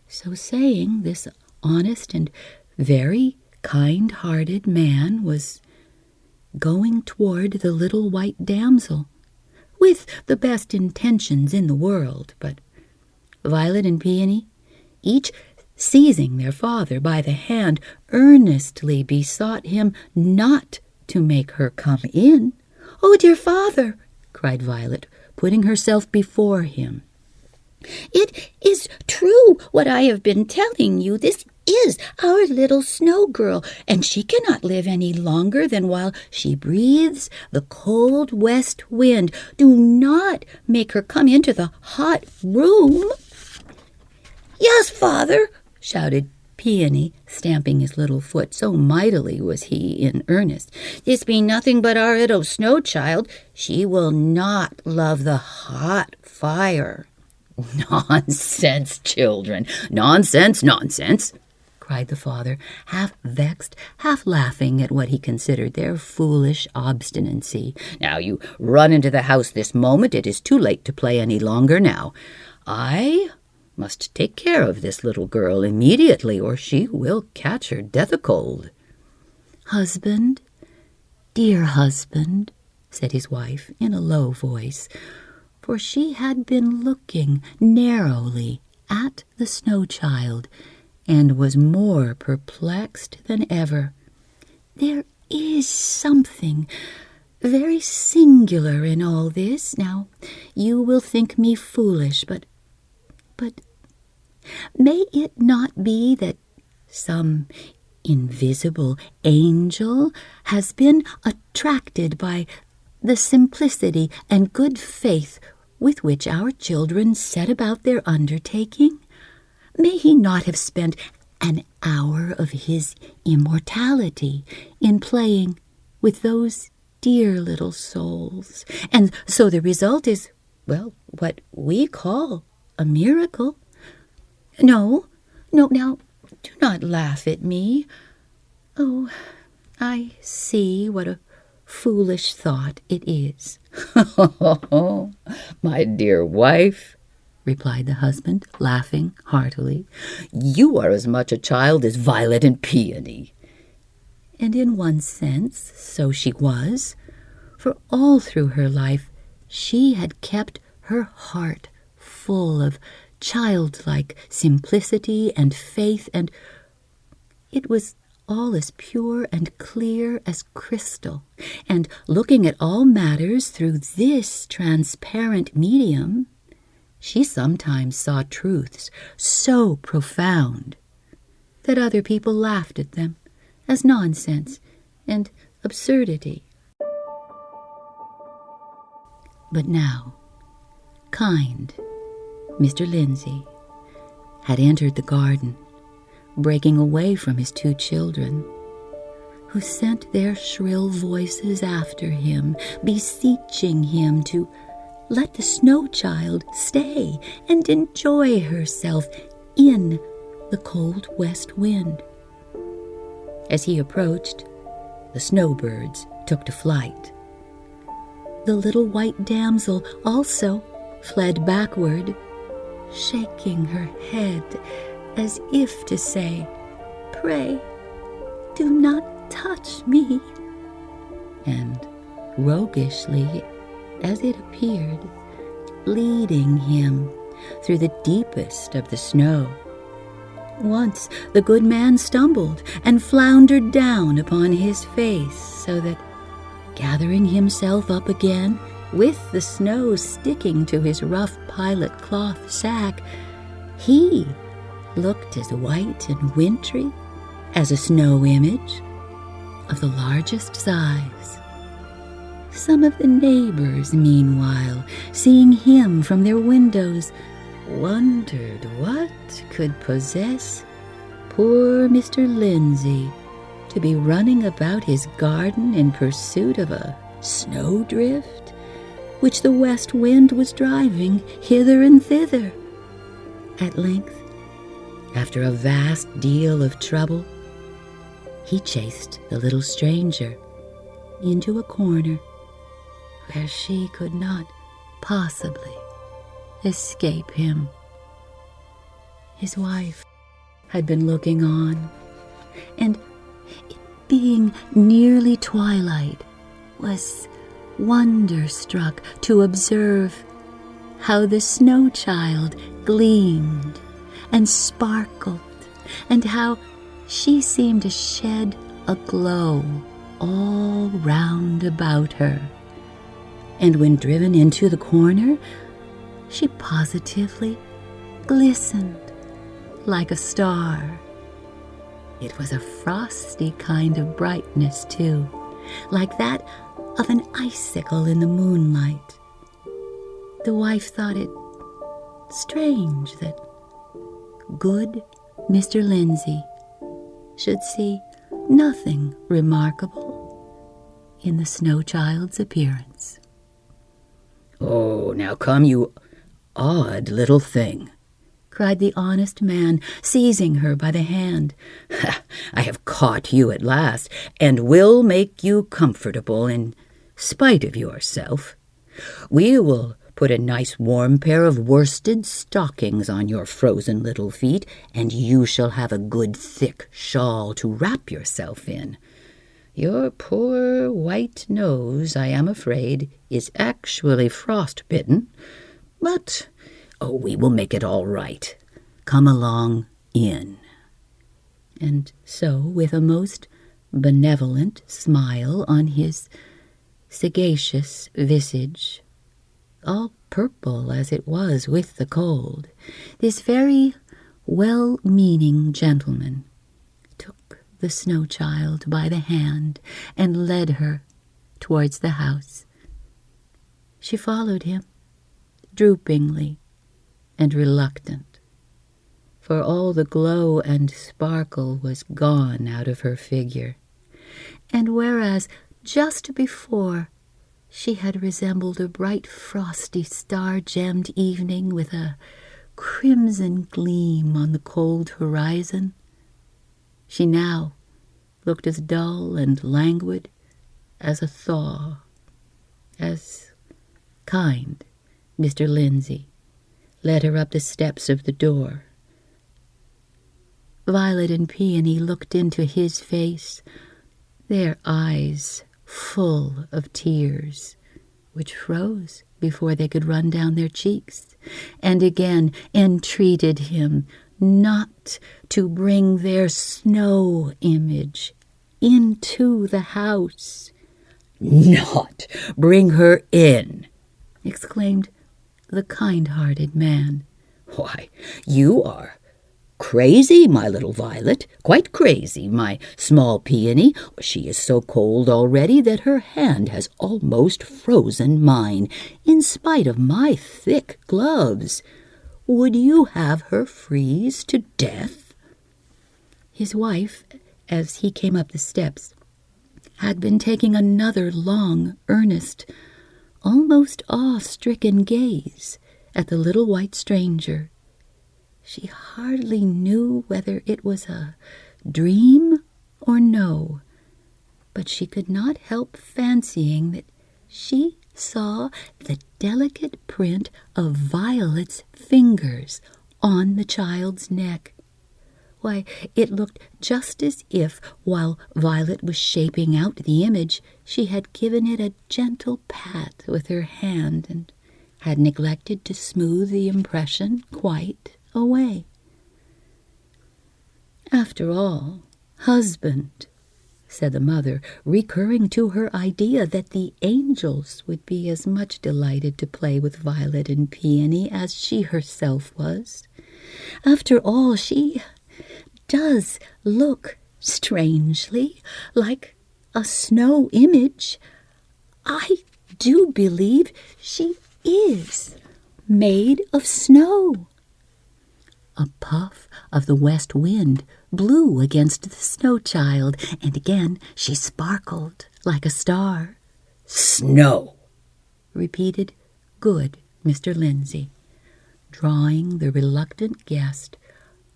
So saying, this honest and very kind-hearted man was going toward the little white damsel, with the best intentions in the world. But Violet and Peony, each seizing their father by the hand, earnestly besought him not to make her come in. "Oh, dear father," cried Violet, putting herself before him, "it is true what I have been telling you. This is our little snow girl, and she cannot live any longer than while she breathes the cold west wind. Do not make her come into the hot room." "Yes, father," shouted Peony, stamping his little foot, so mightily was he in earnest. "This be nothing but our little snow child. She will not love the hot fire." "Nonsense, children, nonsense, nonsense," cried the father, half vexed, half laughing at what he considered their foolish obstinacy. "Now you run into the house this moment. It is too late to play any longer now. I must take care of this little girl immediately, or she will catch her death a cold." "Husband, dear husband," said his wife in a low voice, for she had been looking narrowly at the snow child, and was more perplexed than ever. "There is something very singular in all this. Now, you will think me foolish, but may it not be that some invisible angel has been attracted by the simplicity and good faith with which our children set about their undertaking? May he not have spent an hour of his immortality in playing with those dear little souls? And so the result is, well, what we call a miracle. No, now, do not laugh at me. Oh, I see what a foolish thought it is." "My dear wife," replied the husband, laughing heartily, "you are as much a child as Violet and Peony." And in one sense, so she was, for all through her life she had kept her heart full of childlike simplicity and faith, and it was all as pure and clear as crystal. And looking at all matters through this transparent medium, she sometimes saw truths so profound that other people laughed at them as nonsense and absurdity. But now, kind Mr. Lindsay had entered the garden, breaking away from his two children, who sent their shrill voices after him, beseeching him to let the snow child stay and enjoy herself in the cold west wind. As he approached, the snowbirds took to flight. The little white damsel also fled backward, shaking her head as if to say, "Pray, do not touch me," and roguishly, as it appeared, leading him through the deepest of the snow. Once the good man stumbled and floundered down upon his face, so that, gathering himself up again, with the snow sticking to his rough pilot cloth sack, he looked as white and wintry as a snow image. of the largest size. Some of the neighbors, meanwhile, seeing him from their windows, wondered what could possess poor Mr. Lindsay to be running about his garden in pursuit of a snowdrift, which the west wind was driving hither and thither. At length, after a vast deal of trouble, he chased the little stranger into a corner where she could not possibly escape him. His wife had been looking on, and it being nearly twilight, was wonder-struck to observe how the snow-child gleamed and sparkled, and how she seemed to shed a glow all round about her. And when driven into the corner, she positively glistened like a star. It was a frosty kind of brightness, too, like that of an icicle in the moonlight. The wife thought it strange that good Mr. Lindsay should see nothing remarkable in the snow-child's appearance. "Oh, now come, you odd little thing," cried the honest man, seizing her by the hand. "I have caught you at last, and will make you comfortable in spite of yourself. We will put a nice warm pair of worsted stockings on your frozen little feet, and you shall have a good thick shawl to wrap yourself in. Your poor white nose, I am afraid, is actually frostbitten, but we will make it all right. Come along in." And so, with a most benevolent smile on his sagacious visage, all purple as it was with the cold, this very well-meaning gentleman took the snow-child by the hand and led her towards the house. She followed him, droopingly and reluctant, for all the glow and sparkle was gone out of her figure, and whereas just before she had resembled a bright frosty star-gemmed evening with a crimson gleam on the cold horizon, she now looked as dull and languid as a thaw, as kind Mr. Lindsay led her up the steps of the door. Violet and Peony looked into his face, their eyes full of tears, which froze before they could run down their cheeks, and again entreated him not to bring their snow image into the house. "Not bring her in!" exclaimed the kind-hearted man. "Why, you are crazy, my little Violet, quite crazy, my small Peony. She is so cold already that her hand has almost frozen mine, in spite of my thick gloves. Would you have her freeze to death?" His wife, as he came up the steps, had been taking another long, earnest, almost awe-stricken gaze at the little white stranger. She hardly knew whether it was a dream or no, but she could not help fancying that she saw the delicate print of Violet's fingers on the child's neck. Why, it looked just as if, while Violet was shaping out the image, she had given it a gentle pat with her hand and had neglected to smooth the impression quite away. "After all, husband," said the mother, recurring to her idea that the angels would be as much delighted to play with Violet and Peony as she herself was. "After all, she does look strangely like a snow image, I do believe she is made of snow." A puff of the west wind blew against the snow child, and again she sparkled like a star. "Snow," repeated good Mr. Lindsay, drawing the reluctant guest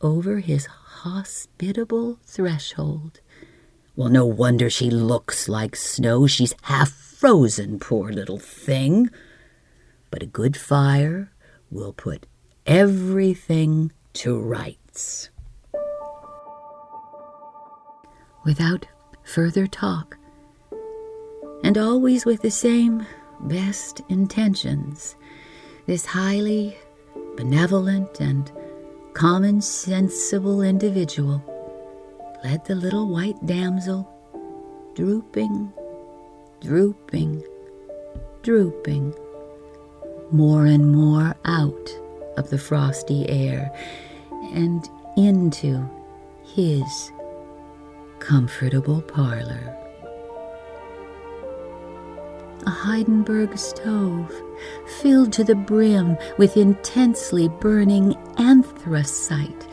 over his hospitable threshold. "Well, no wonder she looks like snow. She's half frozen, poor little thing. But a good fire will put everything to rights." Without further talk, and always with the same best intentions, this highly benevolent and common-sensible individual led the little white damsel, drooping, drooping, drooping, more and more out of the frosty air and into his comfortable parlor. A Heidenberg stove, filled to the brim with intensely burning anthracite,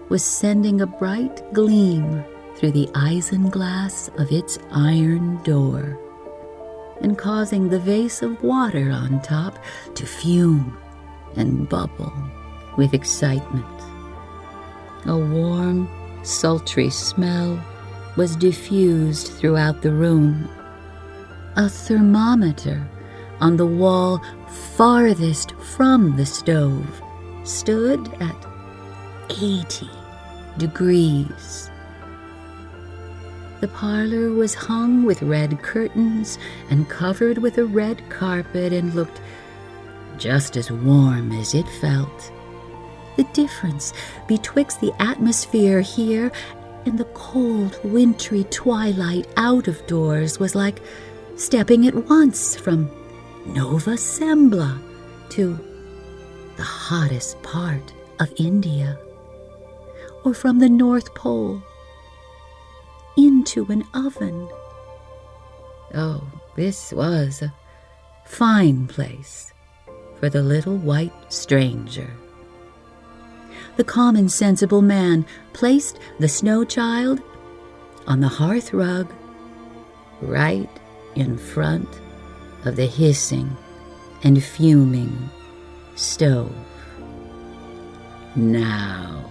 was sending a bright gleam through the isinglass of its iron door, and causing the vase of water on top to fume and bubble with excitement. A warm, sultry smell was diffused throughout the room. A thermometer on the wall farthest from the stove stood at 80 degrees. The parlor was hung with red curtains and covered with a red carpet and looked just as warm as it felt. The difference betwixt the atmosphere here and the cold, wintry twilight out of doors was like stepping at once from Nova Zembla to the hottest part of India, or from the North Pole into an oven. Oh, this was a fine place for the little white stranger. The common sensible man placed the snow child on the hearth rug right in front of the hissing and fuming stove. "Now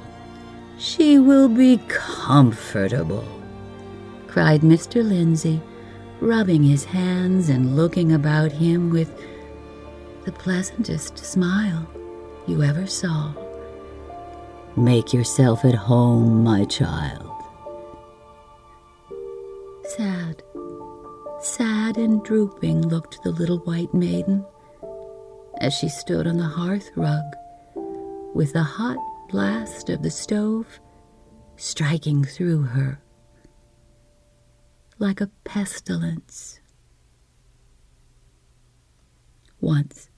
she will be comfortable," cried Mr. Lindsay, rubbing his hands and looking about him with the pleasantest smile you ever saw. "Make yourself at home, my child." Sad and drooping looked the little white maiden as she stood on the hearth rug with the hot blast of the stove striking through her like a pestilence. Once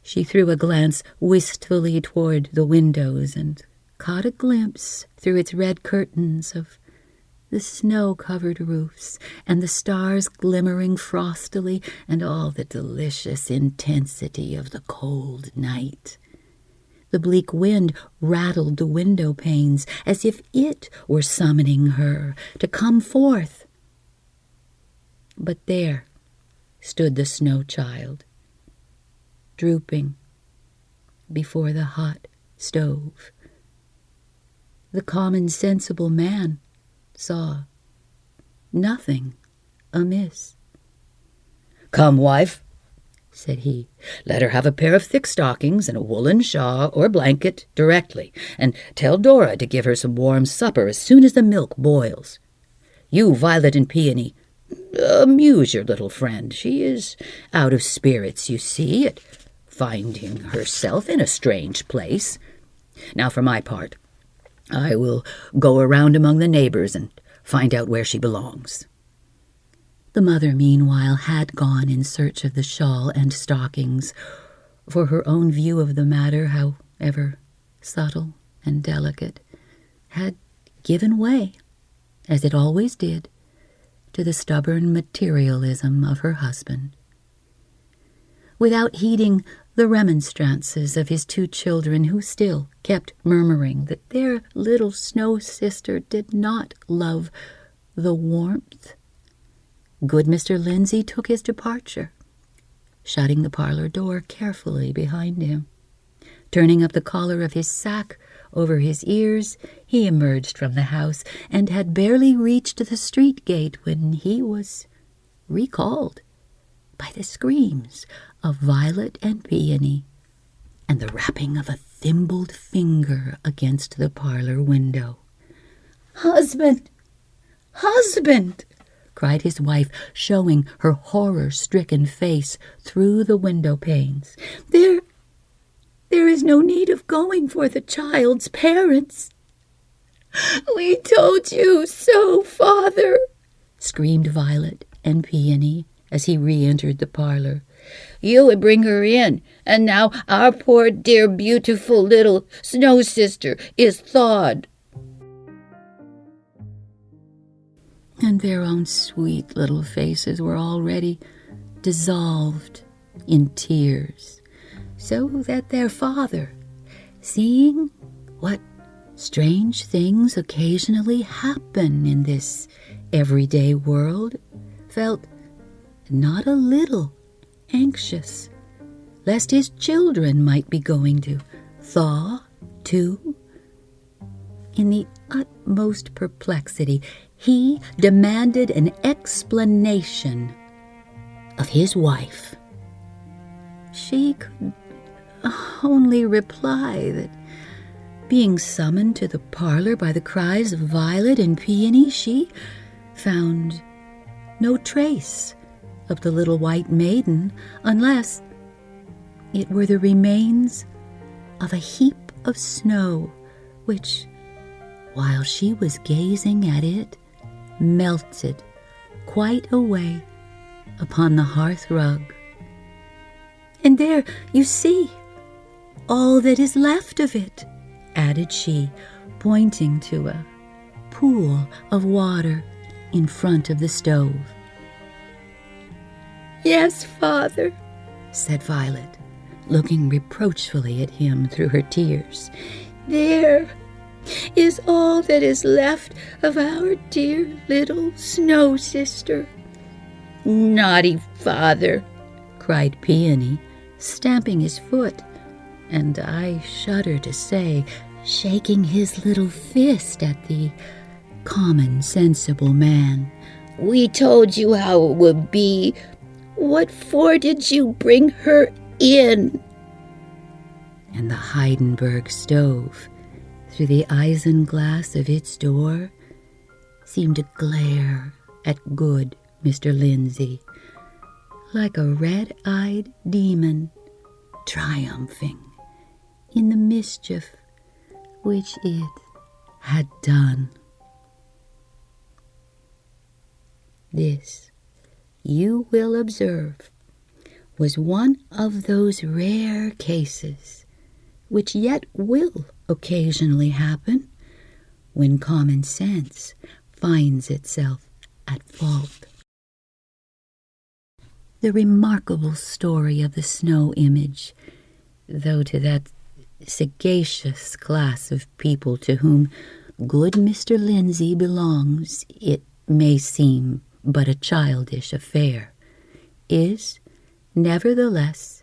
she threw a glance wistfully toward the windows and caught a glimpse through its red curtains of the snow-covered roofs and the stars glimmering frostily and all the delicious intensity of the cold night. The bleak wind rattled the window panes as if it were summoning her to come forth. But there stood the snow child, drooping before the hot stove. The common sensible man saw nothing amiss. "Come, wife," said he, "let her have a pair of thick stockings and a woolen shawl or blanket directly, and tell Dora to give her some warm supper as soon as the milk boils. You, Violet and Peony, amuse your little friend. She is out of spirits, you see, at finding herself in a strange place. Now, for my part, I will go around among the neighbors and find out where she belongs." The mother, meanwhile, had gone in search of the shawl and stockings, for her own view of the matter, however subtle and delicate, had given way, as it always did, to the stubborn materialism of her husband. Without heeding the remonstrances of his 2 children, who still kept murmuring that their little snow sister did not love the warmth, good Mr. Lindsay took his departure, shutting the parlor door carefully behind him. Turning up the collar of his sack over his ears, he emerged from the house and had barely reached the street gate when he was recalled by the screams of Violet and Peony and the rapping of a thimbled finger against the parlor window. "Husband! Husband!" cried his wife, showing her horror-stricken face through the window panes. There is no need of going for the child's parents." "We told you so, Father," screamed Violet and Peony as he re-entered the parlor. You would bring her in, and now our poor dear beautiful little snow sister is thawed." And their own sweet little faces were already dissolved in tears, so that their father, seeing what strange things occasionally happen in this everyday world, felt not a little anxious lest his children might be going to thaw too. In the utmost perplexity, he demanded an explanation of his wife. She could only reply that, being summoned to the parlor by the cries of Violet and Peony, she found no trace of the little white maiden, unless it were the remains of a heap of snow, which, while she was gazing at it, melted quite away upon the hearth rug. "And there, you see, all that is left of it," added she, pointing to a pool of water in front of the stove. "Yes, Father," said Violet, looking reproachfully at him through her tears. "there is all that is left of our dear little snow sister." "Naughty Father," cried Peony, stamping his foot, and I shudder to say, shaking his little fist at the common, sensible man. "We told you how it would be. What for did you bring her in?" And the Heidenberg stove, through the isinglass of its door, seemed to glare at good Mr. Lindsay like a red-eyed demon triumphing in the mischief which it had done. This, you will observe, was one of those rare cases which yet will occasionally happen when common sense finds itself at fault. The remarkable story of the snow image, though to that sagacious class of people to whom good Mr. Lindsay belongs it may seem but a childish affair, is nevertheless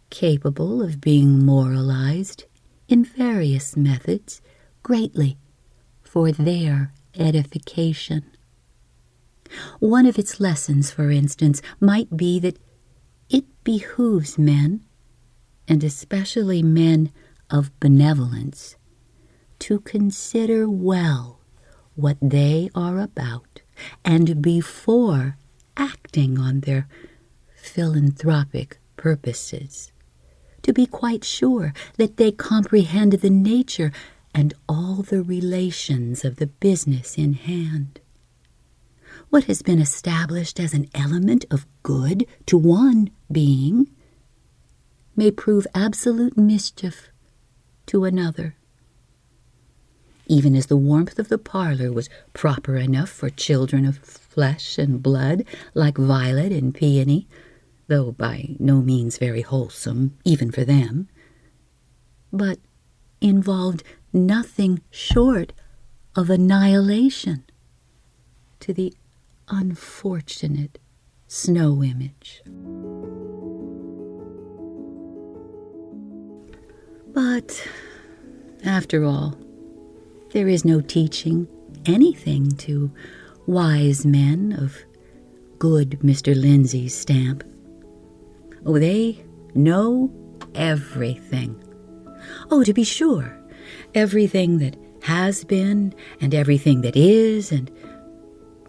capable of being moralized in various methods greatly for their edification. One of its lessons, for instance, might be that it behooves men, and especially men of benevolence, to consider well what they are about, and before acting on their philanthropic purposes, to be quite sure that they comprehend the nature and all the relations of the business in hand. What has been established as an element of good to one being may prove absolute mischief to another. even as the warmth of the parlor was proper enough for children of flesh and blood like Violet and Peony, though by no means very wholesome, even for them, but involved nothing short of annihilation to the unfortunate snow image. But, after all, there is no teaching anything to wise men of good Mr. Lindsay's stamp. Oh, they know everything. Oh, to be sure, everything that has been, and everything that is, and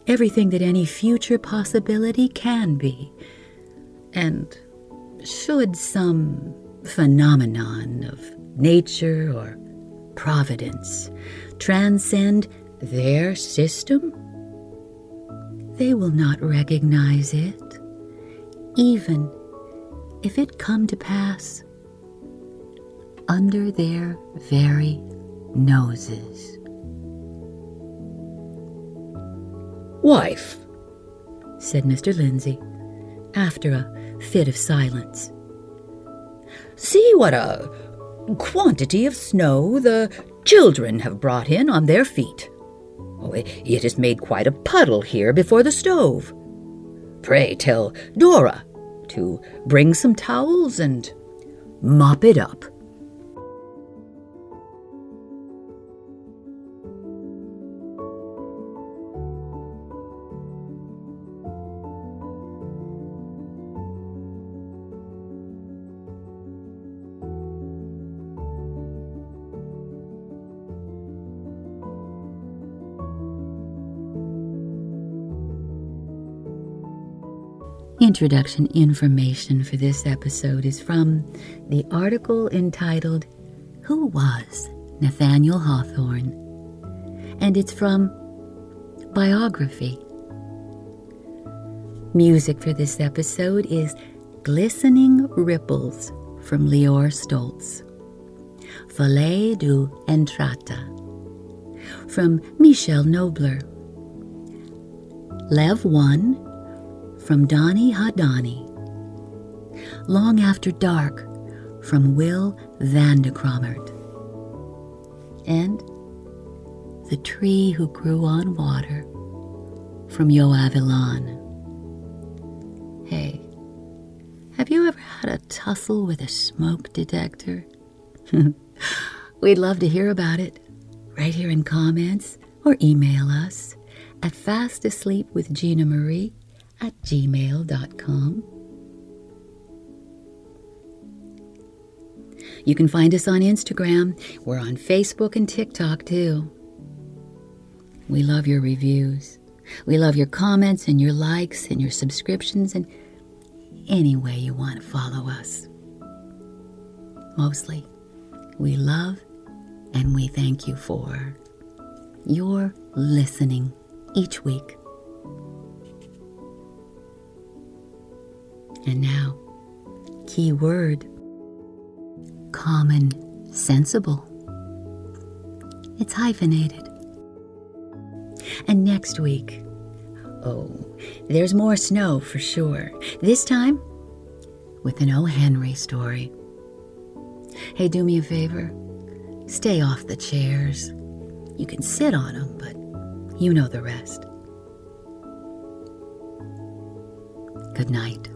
everything that any future possibility can be. And should some phenomenon of nature or providence transcend their system, they will not recognize it, even if it come to pass under their very noses. "Wife," said Mr. Lindsay, after a fit of silence, "see what a quantity of snow the children have brought in on their feet. Oh, it has made quite a puddle here before the stove. Pray tell Dora to bring some towels and mop it up." Introduction information for this episode is from the article entitled "Who Was Nathaniel Hawthorne?" and it's from Biography. Music for this episode is "Glistening Ripples" from Lior Stoltz, "Folie du Entrata" from Michel Nobler, Lev 1 from Donny Hadani, Long After Dark from Will Vandekrommert, and The Tree Who Grew on Water from Yoav Ilan. Hey, have you ever had a tussle with a smoke detector? We'd love to hear about it right here in comments, or email us at fastasleepwithginamarie@gmail.com. You can find us on Instagram. We're on Facebook and TikTok too. We love your reviews. We love your comments and your likes and your subscriptions and any way you want to follow us. Mostly, we love and we thank you for your listening each week. And now, key word, common sensible. It's hyphenated. And next week, there's more snow for sure. This time, with an O. Henry story. Hey, do me a favor. Stay off the chairs. You can sit on them, but you know the rest. Good night.